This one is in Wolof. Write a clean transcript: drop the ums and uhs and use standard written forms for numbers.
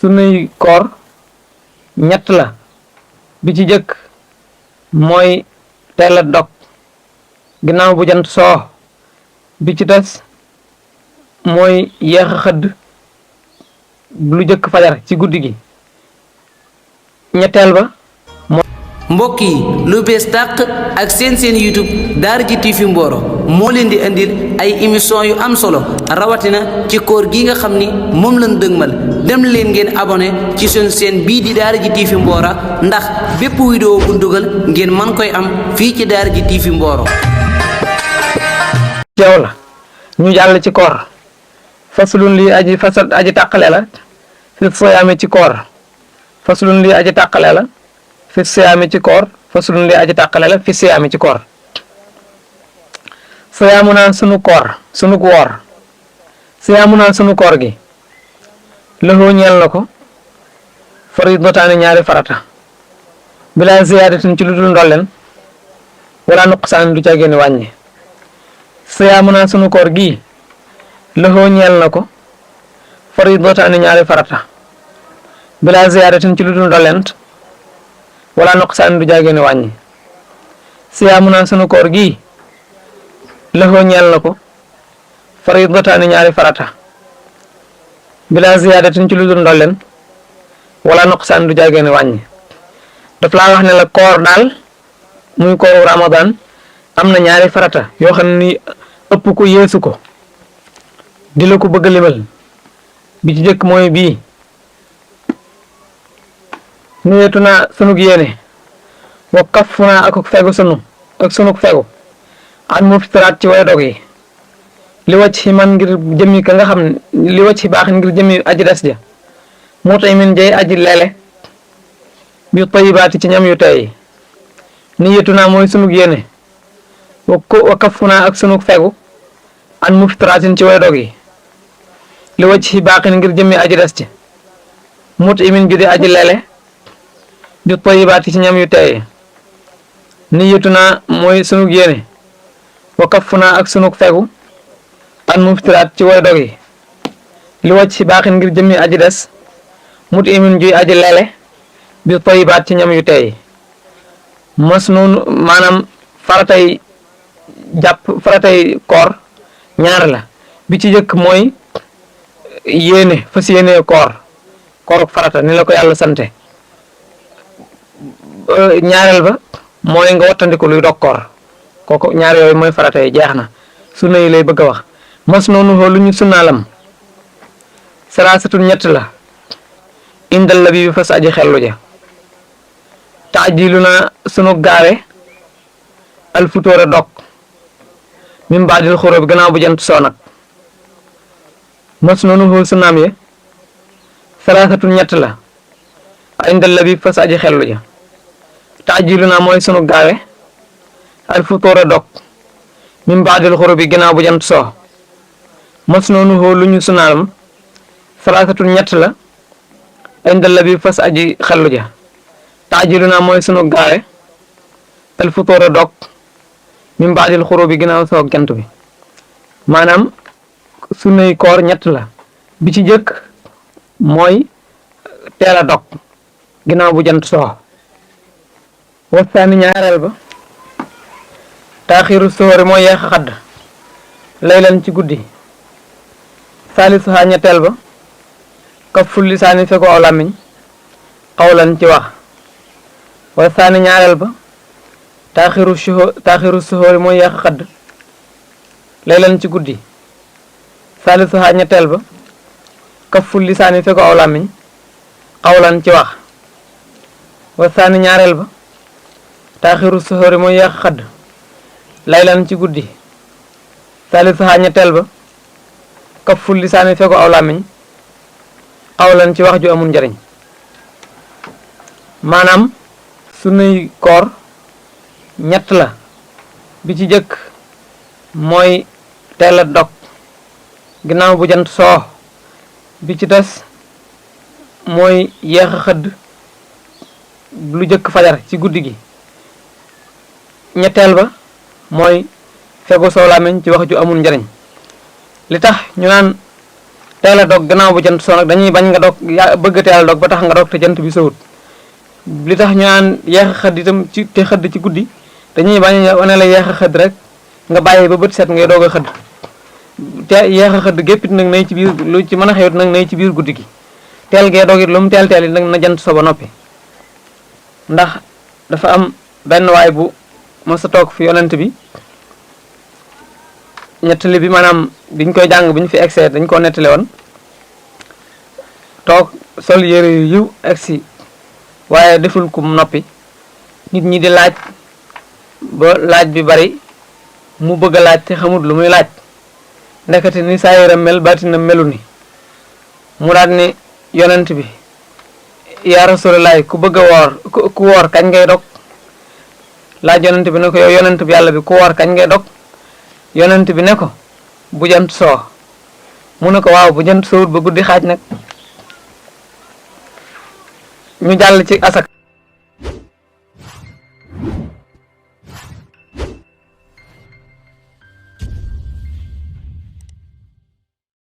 sunuy koor ñett la bi ci jëkk mooy teel a dog ginnaaw bu jant soo bi ci des mooy yéex a xëdd lu jëkk fajar ci guddi gi ñetteel ba mbokk yi lu bees tàq ak seen YouTube Daaraji TV Mboro moo leen di indil ay émission yu am solo rawatina ci koor gi nga xam ni moom lañ dëgmal dem leen ngeen abonné ci suñu chaîne bii di Daaraji TV Mboro ndax bépp vidéo bu dugal ngeen man koy am fii ci Daaraji TV Mboro. yow la ñu jàll ci koor faslun lii aji tàqale la fi siyaami ci koor faslun lii aji tàqale la fi siyaami ci koor faslun lii aji tàqale la fi siyaami ci koor siyaamu naan sunu koor sunu woor siyaamu naan sunu koor gi lahu ñeel na ko faridataani ñaari farata bilaa ziyaadatin ci lu dul ndolleen wala nuqsaan du ca génn wàññi siyaamu naan sunu koor gi lahu ñeel na ko faridataani ñaari farata bilaa ziyaadatin ci lu dul ndolleen wala nuqsaan du ca génn wàññi siyaamu naan sunu koor gi lahu ñeel na ko faridataani ñaari farata bila ziyaadatin ci lu dul ndolleen wala nuqsaan du jaagee ne wàññi daf laa wax ne la koor daal muy kooru ramadan am na ñaari farata yoo xam ni ëpp ko yeesu ko di la ko bëgg a limal bi ci jëkk mooy bii niyetu naa sunug yéene wa kafu naa ak fegu sunug fegu an muftiraat ci way dog yi li wacc ci man ngir jëmmi ka nga xam ne li wacc ci baax ngir jëmmi aji des ja moo tay min jay aji leele bi tayibaati ci ñam yu tey niyetu naa mooy sunug yéene wa kafu naa ak sunug fegu an muftiraatin ci way dog yi li wacc ci baax ngir jëmmi aji des ja moo tay min judi aji leele bi tayibaati ci ñam yu tey niyetu naa mooy sunug yéene wa kafu naa ak sunug fegu an muftiraat ci way dog yi li wàcc ci baaxin ngir jëmmi aji des mut imin juy aji lele bi tayibaat ci ñam yu tey mas noonu maanaam faratay koor ñaar la bi ci jëkk mooy yéene fas yéene kooruk farata ni la ko yàlla sante ñaareel ba mooy nga wattandiku luy dog koor kooku ñaar yooyu mooy farata yi jeex na sunna yi lay bëgg a wax mas noonu xool lu ñu sunnaalam saraasatul ñett la indal la bi fas aji xellu ja taajilu na sunu gaawe alfutóore dog min baadil xuró bi gannaaw bu jant soo nag mas noonu xool sunnaam ye saraasatul ñett la indal la bi fas aji xellu ja taajilu na mooy sunu gaawe alfutóore dog min baadil xuru bi ginnaaw bu jant soo mas noonu xool lu ñu sunaalam salaasatul ñett la indal la bi fas aji xellu ja taajilu naa mooy sunu gaawe alfutóore dog min baadil xuru bi ginnaaw soo jant bi maanaam sunuy koor ñett la bi ci jëkk mooy teel a dog ginnaaw bu jant soo wasaani ñaareel ba taaxiiru soxori mooy yeex a xadd laylan ci guddi saalisuhaa ñetteel ba kaful lisaani fegu aw làmmiñ xawlan ci wax wa saani ñaareel ba taaxiiru soxori mooy yeex a xadd laylan ci guddi saalisuhaa ñetteel ba kaful lisaani fegu aw làmmiñ xawlan ci wax wa saani ñaareel ba taaxiiru soxori mooy yeex a xadd laylan ci guddi salisuhaa ñetteel ba kaful lisaani fegu aw làmmiñ xawlan ci wax ju amul njariñ maanaam sunuy koor ñett la bi ci jëkk mooy teel a dog ginnaaw bu jant soo bi ci des mooy yéex a xëdd lu jëkk fajar ci guddi gi ñetteel ba mooy fegu soo làmmiñ ci wax ju amul njariñ li tax ñu naan teel a dog gannaaw bu jant soo nag dañuy bañ nga dog bëgg teel a dog ba tax nga dog te jant bi sowut li tax ñu naan yeex a xëdd itam te xëdd ci guddi dañuy bañ a wane la yeex a xëdd rek nga bàyyi ba bët set ngay doog a xëdd te yeex a xëdd géppit nag nay ci biir lu ci mën a xewit nag nay ci biir guddi gi teel gee dog it lu mu teel it nag na jant so ba noppi ndax dafa am benn waay bu mos a toog fi yonent bi ñettali bi maanaam biñ koy jàng bi ñu fi egsee dañ koo nettali woon toog sol yére yu yiw egsi waaye deful kum noppi nit ñi di laaj ba laaj bi bari mu bëgg a laaj te xamut lu muy laaj ndekete ni saa yére mel baatina melu ni mu daal ni yonent bi yaa Rasulullaah ku bëgg a woor ku woor kañ ngay dog laaj yonent bi ne ko yow yonent bi yàlla bi ku woor kañ ngay dog yonent bi ne ko bu jant soo mu ne ko waaw bu jant soowut ba guddi xaaj nag ñu jàll ci asak